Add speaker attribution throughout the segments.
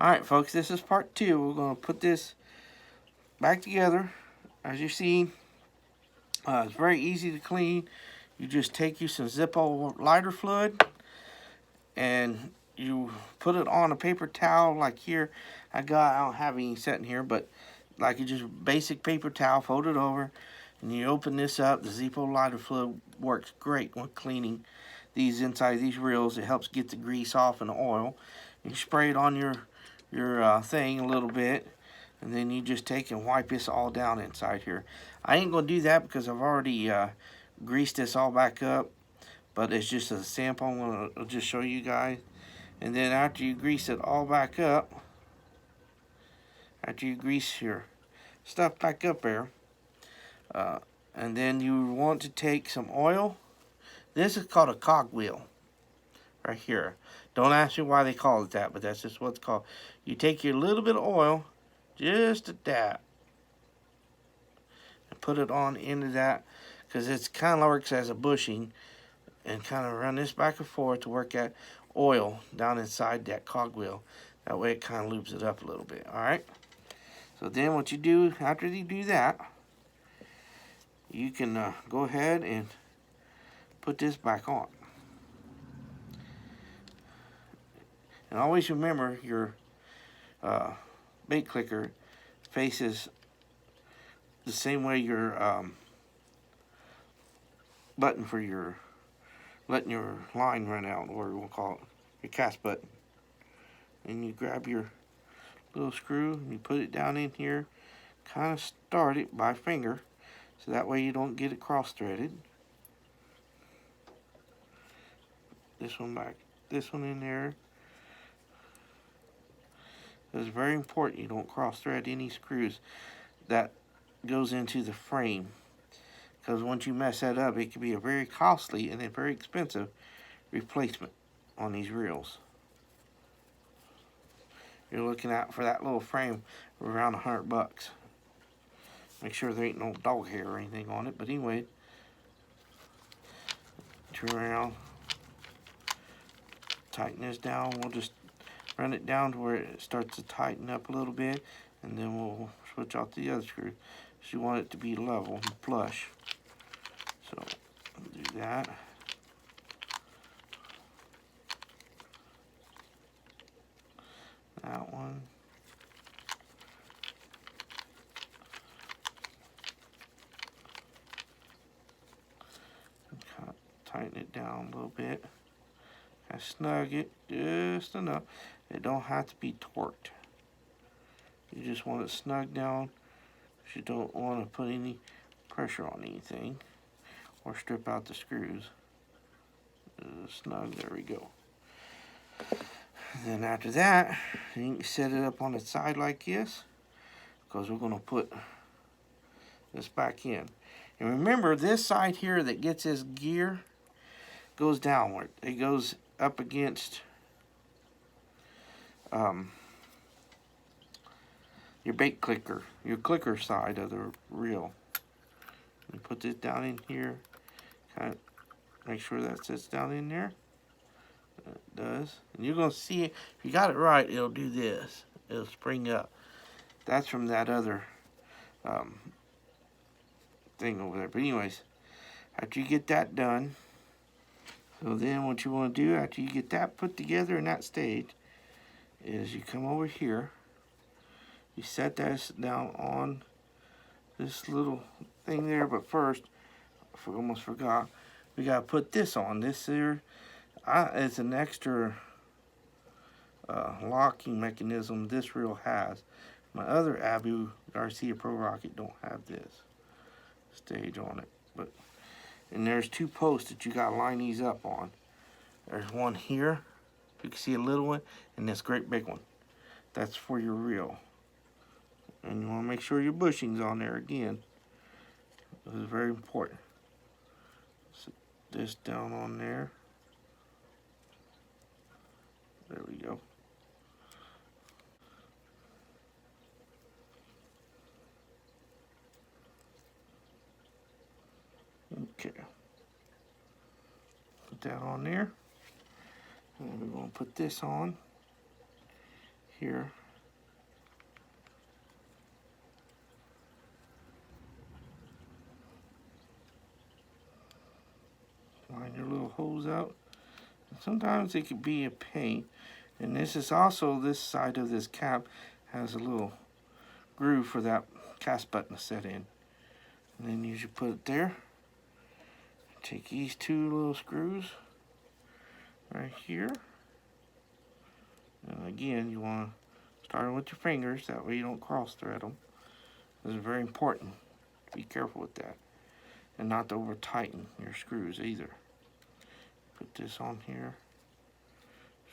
Speaker 1: Alright folks, this is part 2. We're going to put this back together. As you see, it's very easy to clean. You just take you some Zippo lighter fluid and you put it on a paper towel like here. I don't have any sitting here, but like you just basic paper towel, fold it over, and you open this up. The Zippo lighter fluid works great when cleaning these inside these reels. It helps get the grease off and the oil. You spray it on your thing a little bit, and then you just take and wipe this all down inside here. I ain't gonna do that because I've already greased this all back up, but it's just a sample. I'll just show you guys. And then after you grease it all back up, after you grease your stuff back up there, and then you want to take some oil. This is called a cogwheel right here. Don't ask me why they call it that, but that's just what it's called. You take your little bit of oil, just a dab, and put it on into that, because it's kind of works as a bushing, and kind of run this back and forth to work that oil down inside that cogwheel. That way it kind of loops it up a little bit. All right. So then what you do after you do that, you can go ahead and put this back on. And always remember your bait clicker faces the same way your button for your letting your line run out, or we'll call it your cast button. And you grab your little screw and you put it down in here, kind of start it by finger, so that way you don't get it cross-threaded. This one back, this one in there. It's very important you don't cross-thread any screws that goes into the frame, because once you mess that up, it can be a very costly and a very expensive replacement on these reels. You're looking out for that little frame around $100. Make sure there ain't no dog hair or anything on it. But anyway, turn around, tighten this down. We'll just run it down to where it starts to tighten up a little bit, and then we'll switch out the other screw. So you want it to be level and flush. So do that. That one. Tighten it down a little bit. And snug it just enough. It don't have to be torqued. You just want it snug down. You don't want to put any pressure on anything or strip out the screws. Snug, there we go. And then after that, you can set it up on its side like this, because we're going to put this back in. And remember, this side here that gets this gear goes downward. It goes up against your bait clicker, your clicker side of the reel. You put this down in here, kind of make sure that sits down in there. It does. And you're going to see it. If you got it right, it'll do this. It'll spring up. That's from that other thing over there. But anyways, after you get that done, so then what you want to do after you get that put together in that stage is you come over here, you set that down on this little thing there. But first, I almost forgot, we got to put this on. This here, it's an extra locking mechanism this reel has. My other AbU Garcia Per rocket don't have this stage on it. But and there's two posts that you got to line these up on. There's one here, you can see a little one, and this great big one. That's for your reel. And you want to make sure your bushing's on there again. This is very important. Set this down on there. There we go. Okay. Put that on there. And we're going to put this on here. Line your little holes out. Sometimes it can be a pain. And this is also, this side of this cap has a little groove for that cast button to set in. And then you should put it there. Take these two little screws right here. And again, you want to start with your fingers, that way you don't cross thread them. This is very important. Be careful with that. And not to over tighten your screws either. Put this on here.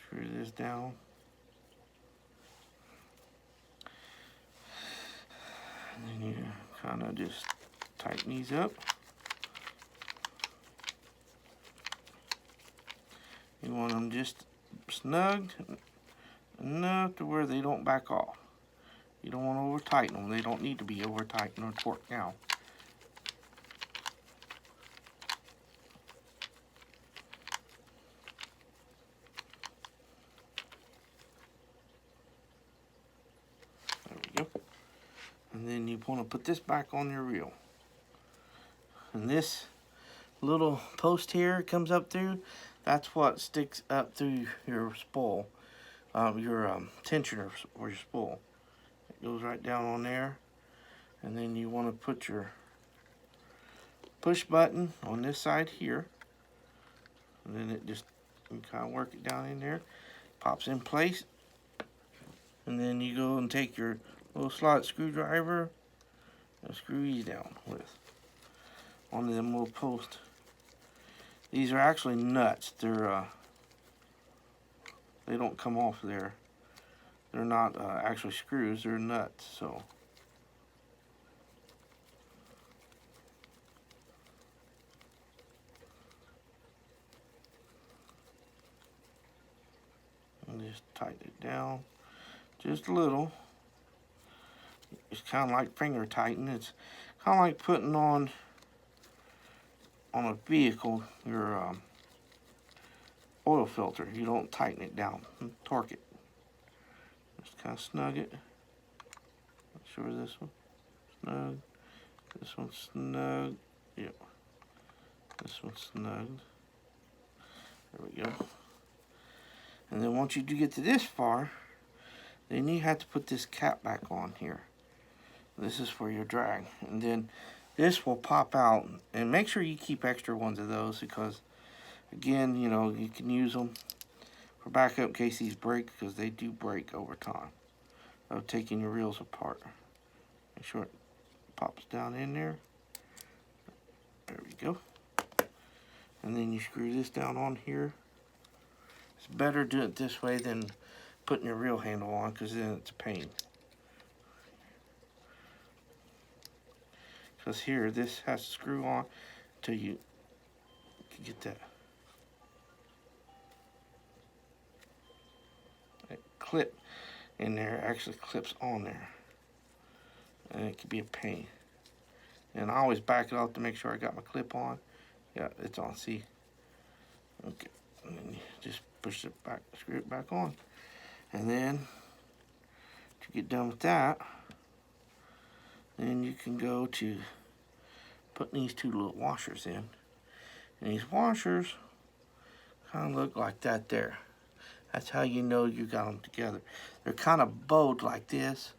Speaker 1: Screw this down. And then you kind of just tighten these up. You want them just snugged enough to where they don't back off. You don't want to over tighten them. They don't need to be over tightened or torqued down. There we go. And then you want to put this back on your reel. And this little post here comes up through, that's what sticks up through your spool, your tensioner or your spool. It goes right down on there. And then you want to put your push button on this side here. And then it just, you kind of work it down in there. Pops in place. And then you go and take your little slot screwdriver and screw these down with one of them little posts. These are actually nuts. They're they don't come off there. They're not actually screws. They're nuts. So and just tighten it down just a little. It's kind of like finger tighten. It's kind of like putting on a vehicle your oil filter. You don't tighten it down and torque it. Just kind of snug it. Make sure this one snug. This one's snug. Yep. This one's snugged. There we go. And then once you do get to this far, then you have to put this cap back on here. This is for your drag. And then this will pop out. And make sure you keep extra ones of those because, again, you know, you can use them for backup in case these break, because they do break over time of taking your reels apart. Make sure it pops down in there. There we go. And then you screw this down on here. It's better to do it this way than putting your reel handle on, because then it's a pain. Because here, this has to screw on until you can get that clip in there. Actually clips on there, and it can be a pain. And I always back it off to make sure I got my clip on. Yeah, it's on. See? Okay. And then you just push it back, screw it back on. And then, to get done with that, then you can go to putting these two little washers in. And these washers kind of look like that there. That's how you know you got them together. They're kind of bowed like this,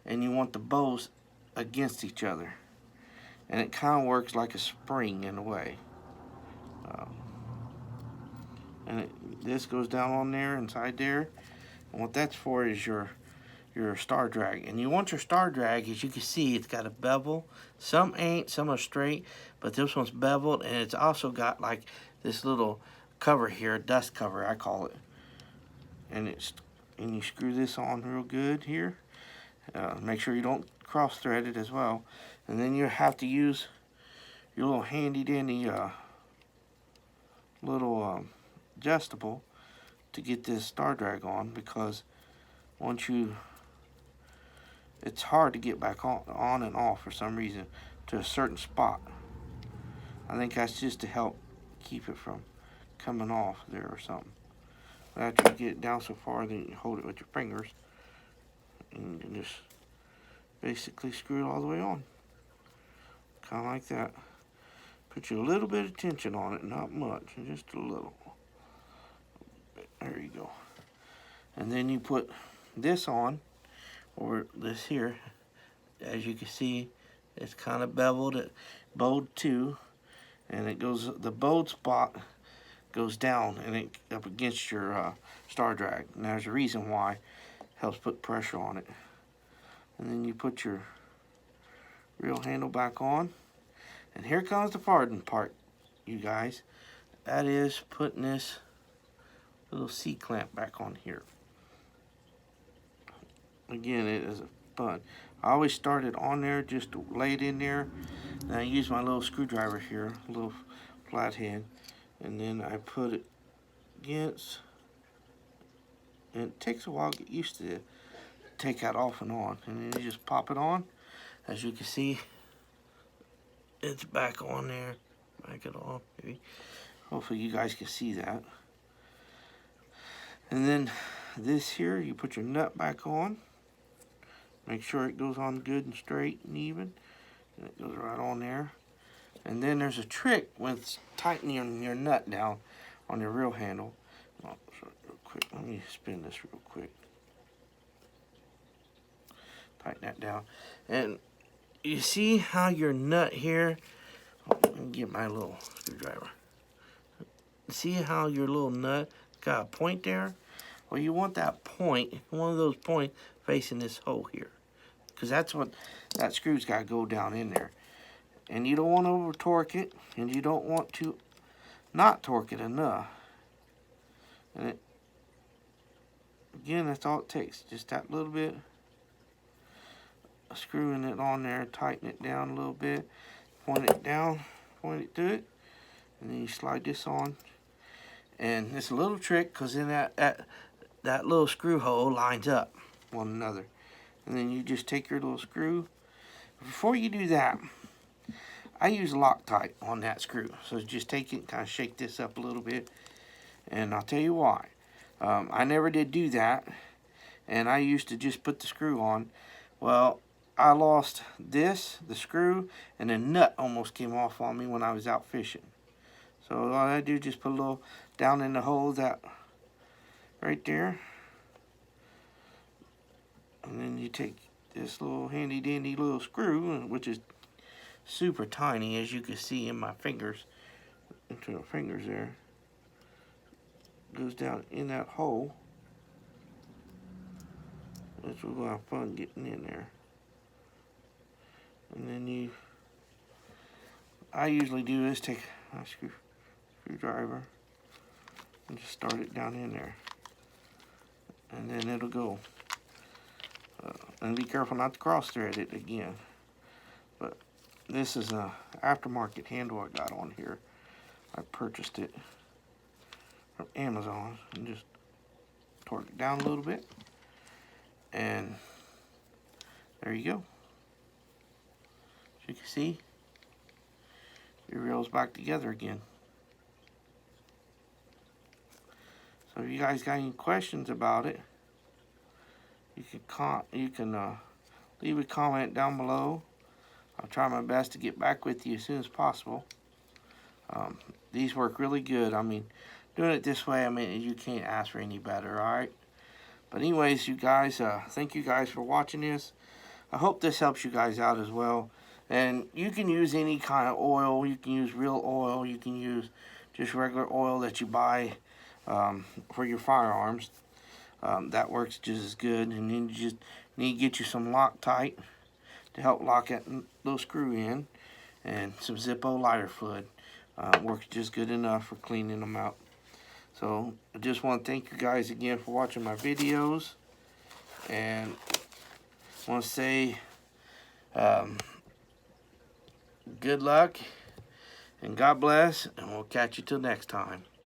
Speaker 1: and you want the bows against each other. And it kind of works like a spring in a way. This goes down on there, inside there. And what that's for is your star drag. And you want your star drag, as you can see, it's got a bevel. Some ain't, some are straight, but this one's beveled, and it's also got like this little cover here, a dust cover I call it. And you screw this on real good here. Make sure you don't cross thread it as well. And then you have to use your little handy dandy little adjustable to get this star drag on, because once it's hard to get back on and off for some reason to a certain spot. I think that's just to help keep it from coming off there or something. But after you get it down so far, then you hold it with your fingers And you just basically screw it all the way on. Kind of like that. Put you a little bit of tension on it, not much, just a little. There you go. And then you put this on, or this here. As you can see, it's kind of beveled, bowed too, and it goes. The bowed spot goes down and it up against your star drag. And there's a reason why. It helps put pressure on it. And then you put your reel handle back on. And here comes the pardon part, you guys. That is putting this little C-clamp back on here. Again, it is fun. I always start it on there, just lay it in there. And I use my little screwdriver here, a little flathead. And then I put it against. And it takes a while to get used to it. Take that off and on. And then you just pop it on. As you can see, it's back on there. Back it off, maybe. Hopefully you guys can see that. And then this here, you put your nut back on. Make sure it goes on good and straight and even. And it goes right on there. And then there's a trick with tightening your nut down on your reel handle. Oh, sorry, real quick. Let me spin this real quick. Tighten that down. And you see how your nut here, let me get my little screwdriver. See how your little nut got a point there? Well, you want that point, one of those points, facing this hole here. Because that's what that screw's got to go down in there. And you don't want to over torque it, and you don't want to not torque it enough. And it, again, that's all it takes. Just that little bit. Screwing it on there, tighten it down a little bit, point it down, point it to it, and then you slide this on. And it's a little trick, because then that little screw hole lines up one another. And then you just take your little screw. Before you do that, I use Loctite on that screw. So just take it and kind of shake this up a little bit. And I'll tell you why. I never did do that, and I used to just put the screw on. Well, I lost this, the screw, and the nut almost came off on me when I was out fishing. So all I do is just put a little down in the hole that right there. And then you take this little handy dandy little screw, which is super tiny, as you can see in my fingers, into the fingers there. Goes down in that hole. Which we're gonna have fun getting in there. And then I usually do is take my screwdriver and just start it down in there. And then it'll go. And be careful not to cross thread it again. But this is a aftermarket handle I got on here. I purchased it from Amazon and just torque it down a little bit. And there you go. As you can see, your reel's back together again. So if you guys got any questions about it, you can leave a comment down below. I'll try my best to get back with you as soon as possible. These work really good. I mean, doing it this way, I mean, you can't ask for any better, alright? But anyways, you guys, thank you guys for watching this. I hope this helps you guys out as well. And you can use any kind of oil. You can use real oil. You can use just regular oil that you buy for your firearms. That works just as good. And then you just need to get you some Loctite to help lock that little screw in. And some Zippo lighter fluid. Works just good enough for cleaning them out. So I just want to thank you guys again for watching my videos. And I want to say good luck and God bless. And we'll catch you till next time.